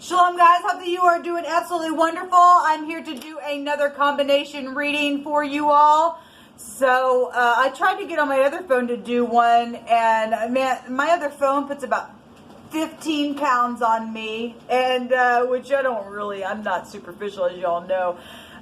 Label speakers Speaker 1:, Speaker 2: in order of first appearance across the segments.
Speaker 1: Shalom guys, hope that you are doing absolutely wonderful. I'm here to do another combination reading for you all. So I tried to get on my other phone to do one, and man, my other phone puts about 15 pounds on me, and which I'm not superficial, as y'all know.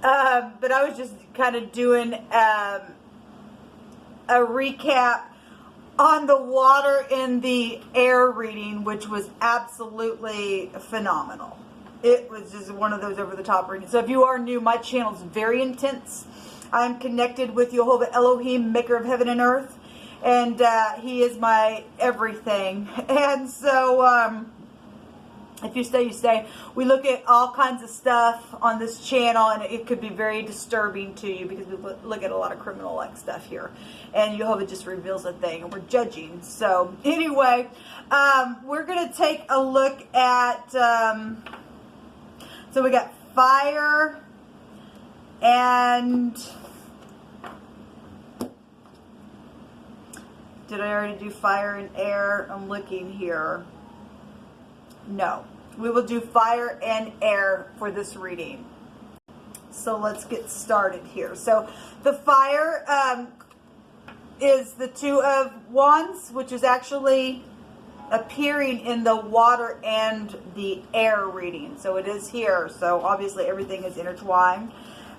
Speaker 1: But I was just kind of doing a recap on the water and the air reading, which was absolutely phenomenal. It was just one of those over-the-top readings. So if you are new, my channel is very intense. I'm connected with Jehovah Elohim, maker of heaven and earth, and he is my everything. And so if you stay, you stay. We look at all kinds of stuff on this channel, and it could be very disturbing to you because we look at a lot of criminal-like stuff here. And Jehovah just reveals a thing, and we're judging. So anyway, we're going to take a look at, so we got fire and, did I already do fire and air? I'm looking here. No, we will do fire and air for this reading. So let's get started here. So the fire is the Two of Wands, which is actually appearing in the water and the air reading. So it is here. So obviously everything is intertwined.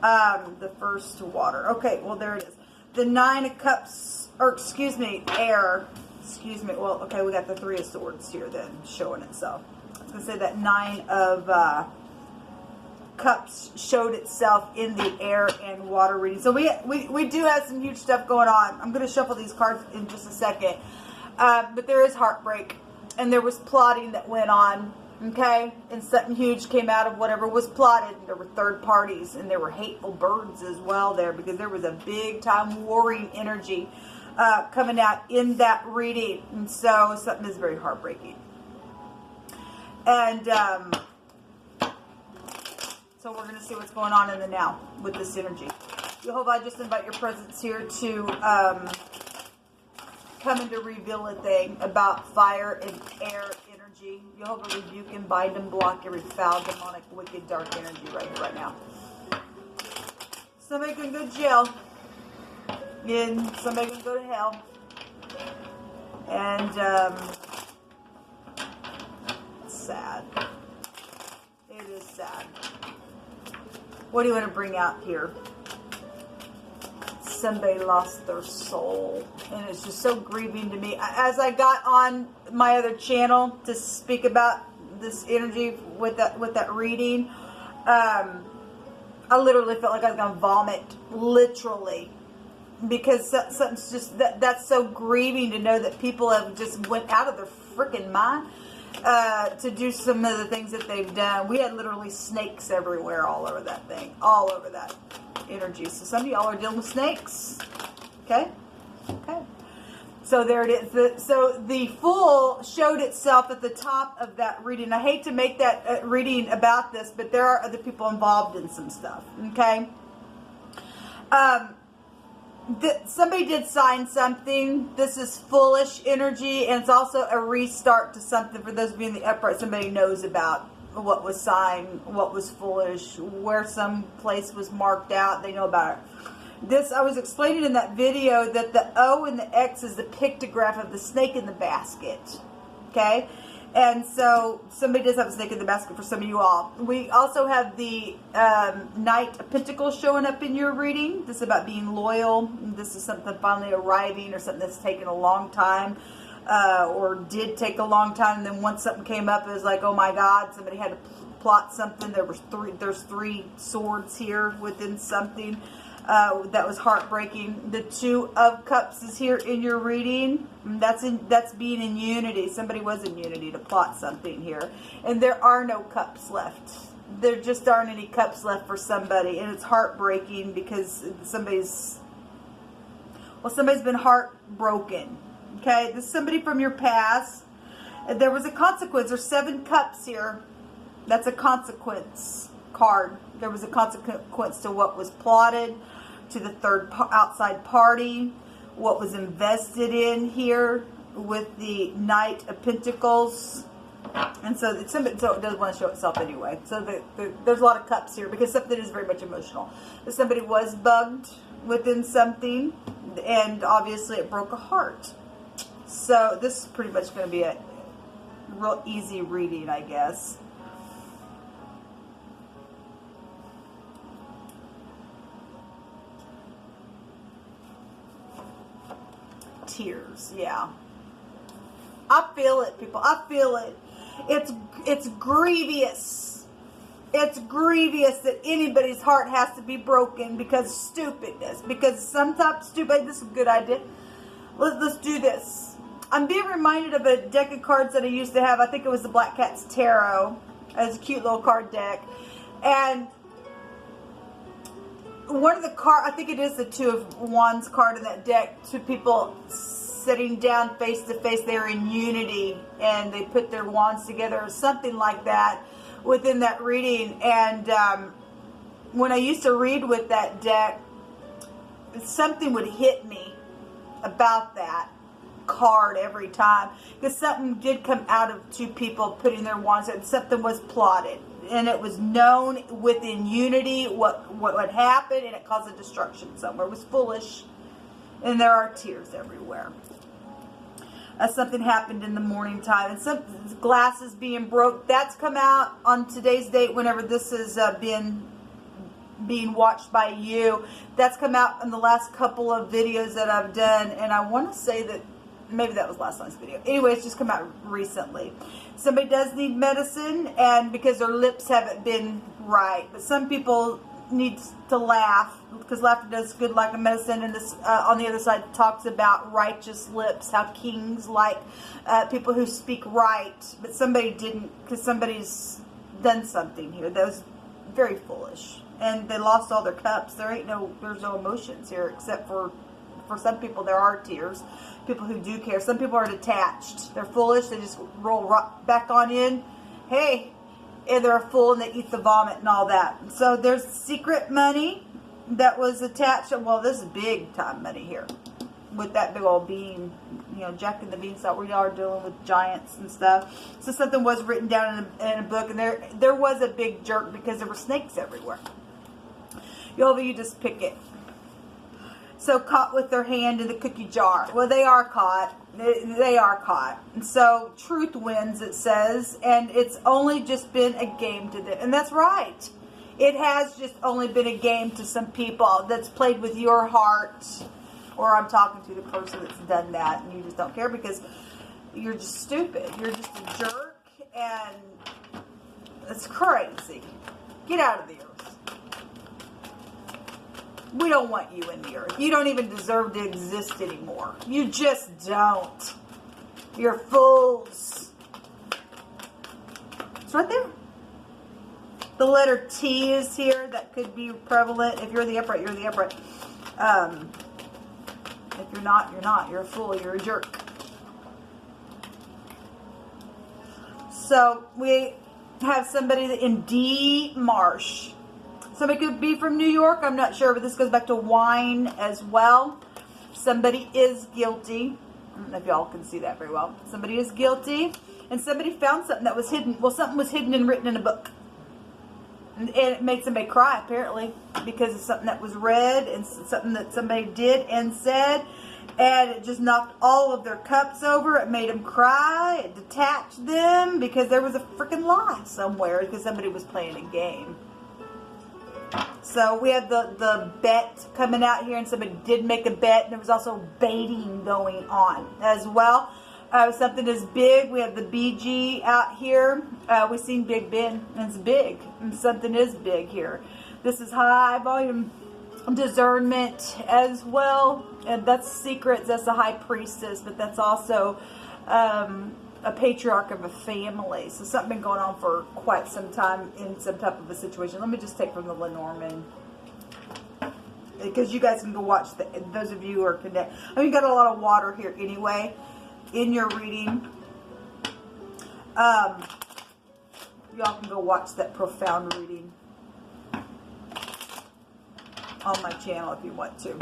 Speaker 1: The first water. Okay, well there it is. The Nine of Cups, or excuse me, air. Excuse me. Well, okay, we got the Three of Swords here then showing itself. I was going to say that Nine of Cups showed itself in the air and water reading. So we do have some huge stuff going on. I'm going to shuffle these cards in just a second. But there is heartbreak, and there was plotting that went on, okay? And something huge came out of whatever was plotted. There were third parties, and there were hateful birds as well there, because there was a big-time warring energy coming out in that reading. And so something is very heartbreaking. And so we're going to see what's going on in the now with this energy. Jehovah, I just invite your presence here to come and to reveal a thing about fire and air energy. Jehovah, rebuke and bind and block every foul, demonic, wicked, dark energy right here, right now. Somebody can go to jail. And somebody can go to hell. And it's sad. It is sad. What do you want to bring out here? Somebody lost their soul, and it's just so grieving to me. As I got on my other channel to speak about this energy with that reading, I literally felt like I was going to vomit, literally, because something's just that's so grieving to know that people have just went out of their freaking mind to do some of the things that they've done. We had literally snakes everywhere, all over that thing, all over that energy. So some of y'all are dealing with snakes. Okay? Okay. So there it is. So the Fool showed itself at the top of that reading. I hate to make that reading about this, but there are other people involved in some stuff. Okay? Somebody did sign something. This is foolish energy, and it's also a restart to something. For those of you in the upright, somebody knows about what was signed, what was foolish, where some place was marked out. They know about it. This, I was explaining in that video that the O and the X is the pictograph of the snake in the basket. Okay? And so somebody does have a snake in the basket for some of you all. We also have the Knight of Pentacles showing up in your reading. This is about being loyal. This is something finally arriving, or something that's taken a long time, or did take a long time. And then once something came up, it was like, oh my God, somebody had to plot something. There's three swords here within something. That was heartbreaking. The Two of Cups is here in your reading. That's being in unity. Somebody was in unity to plot something here. And there are no cups left. There just aren't any cups left for somebody. And it's heartbreaking because somebody's been heartbroken. Okay? This is somebody from your past. There was a consequence. There's 7 cups here. That's a consequence card. There was a consequence to what was plotted, to the third outside party, what was invested in here with the Knight of Pentacles. And so it's somebody, so it does want to show itself anyway. So there's a lot of cups here because something is very much emotional. If somebody was bugged within something, and obviously it broke a heart. So this is pretty much going to be a real easy reading, I guess. Tears, yeah. I feel it, people. I feel it. It's grievous. It's grievous that anybody's heart has to be broken because of stupidness. Because sometimes stupid. This is a good idea. Let's do this. I'm being reminded of a deck of cards that I used to have. I think it was the Black Cat's Tarot. It was a cute little card deck. And one of the cards, I think it is the Two of Wands card in that deck. Two people sitting down face to face. They're in unity and they put their wands together or something like that within that reading. And when I used to read with that deck, something would hit me about that card every time, because something did come out of two people putting their wands, and something was plotted, and it was known within unity what would happen, and it caused a destruction somewhere. It was foolish, and there are tears everywhere. Something happened in the morning time, and some glasses being broke. That's come out on today's date whenever this is being watched by you. That's come out in the last couple of videos that I've done, and I want to say that maybe that was last night's video. Anyway, it's just come out recently. Somebody does need medicine, and because their lips haven't been right. But some people need to laugh, because laughter does good like a medicine. And this on the other side talks about righteous lips, how kings like people who speak right. But somebody didn't, because somebody's done something here that was very foolish, and they lost all their cups. There's no emotions here, except for some people there are tears. People who do care. Some people are detached. They're foolish. They just roll right back on in. Hey, and they're a fool and they eat the vomit and all that. So there's secret money that was attached. Well, this is big time money here with that big old bean. You know, Jack and the Beanstalk. We are dealing with giants and stuff. So something was written down in a book, and there was a big jerk because there were snakes everywhere. You just pick it. So caught with their hand in the cookie jar. Well, they are caught. They are caught. And so truth wins, it says. And it's only just been a game to them. And that's right. It has just only been a game to some people that's played with your heart. Or I'm talking to the person that's done that, and you just don't care because you're just stupid. You're just a jerk. And it's crazy. Get out of the earth. We don't want you in the earth. You don't even deserve to exist anymore. You just don't. You're fools. It's right there. The letter T is here. That could be prevalent. If you're the upright, you're the upright. If you're not, you're not. You're a fool. You're a jerk. So we have somebody in D. Marsh. Somebody could be from New York, I'm not sure, but this goes back to wine as well. Somebody is guilty. I don't know if y'all can see that very well. Somebody is guilty, and somebody found something that was hidden. Well, something was hidden and written in a book. And it made somebody cry, apparently, because of something that was read and something that somebody did and said. And it just knocked all of their cups over. It made them cry. It detached them because there was a freaking lie somewhere because somebody was playing a game. So we have the bet coming out here, and somebody did make a bet, and there was also baiting going on as well. Something is big. We have the BG out here. We've seen Big Ben, and it's big. And something is big here. This is high volume discernment as well. And that's secrets. That's the high priestess, but that's also a patriarch of a family. So something been going on for quite some time in some type of a situation. Let me just take from the Lenormand, because you guys can go watch those of you who are connected. I mean, you got a lot of water here anyway in your reading. Y'all can go watch that profound reading on my channel if you want to.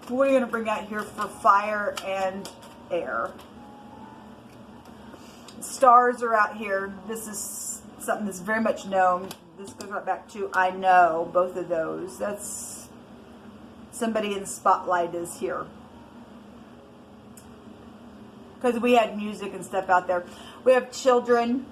Speaker 1: What are you going to bring out here for fire and air? Stars are out here. This is something that's very much known. This goes right back to I know, both of those. That's somebody in the spotlight is here. Because we had music and stuff out there. We have children.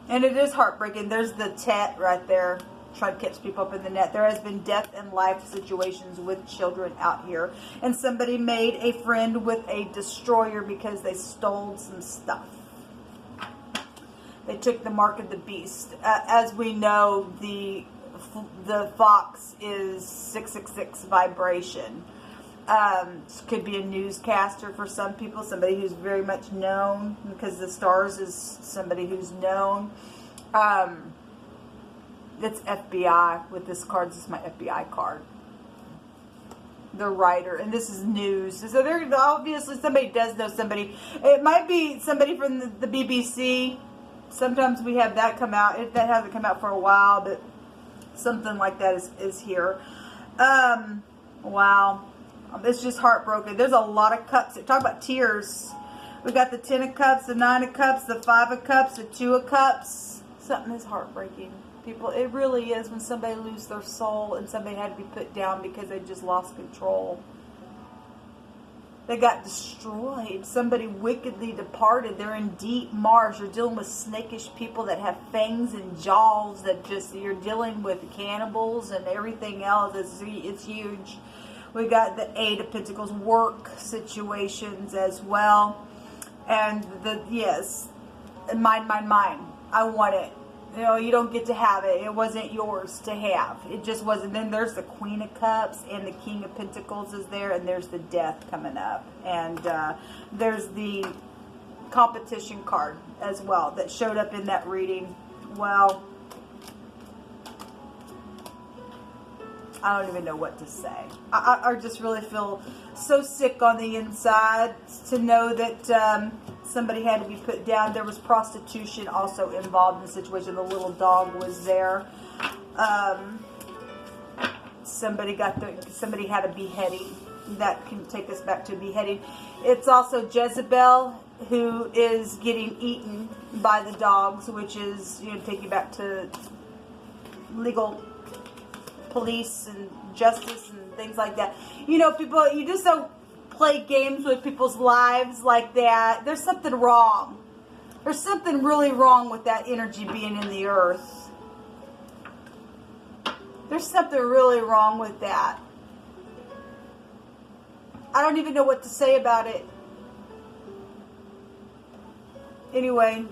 Speaker 1: And it is heartbreaking. There's the tet right there. Trying to catch people up in the net. There has been death and life situations with children out here. And somebody made a friend with a destroyer because they stole some stuff. They took the mark of the beast. As we know, the fox is 666 vibration. Could be a newscaster for some people, somebody who's very much known, because the stars is somebody who's known. It's FBI with this card. This is my FBI card. The writer, and this is news. So there, obviously somebody does know somebody. It might be somebody from the BBC. Sometimes we have that come out. That hasn't come out for a while, but something like that is here. Wow. It's just heartbroken. There's a lot of cups. Talk about tears. We got the 10 of cups, the 9 of cups, the 5 of cups, the 2 of cups. Something is heartbreaking. People, it really is when somebody loses their soul and somebody had to be put down because they just lost control. They got destroyed. Somebody wickedly departed. They're in deep marsh. You're dealing with snakish people that have fangs and jaws that just, you're dealing with cannibals and everything else. It's huge. We got the 8 of Pentacles, work situations as well. And yes, mine. I want it. You know, you don't get to have it. It wasn't yours to have. It just wasn't. Then there's the Queen of Cups and the King of Pentacles is there. And there's the Death coming up. And there's the competition card as well that showed up in that reading. Well, I don't even know what to say. I just really feel so sick on the inside to know that somebody had to be put down. There was prostitution also involved in the situation. The little dog was there. Somebody had a beheading. That can take us back to beheading. It's also Jezebel who is getting eaten by the dogs, which is, you know, take you back to legal police and justice and things like that. You know, people, you just don't play games with people's lives like that. There's something wrong. There's something really wrong with that energy being in the earth. There's something really wrong with that. I don't even know what to say about it. Anyway,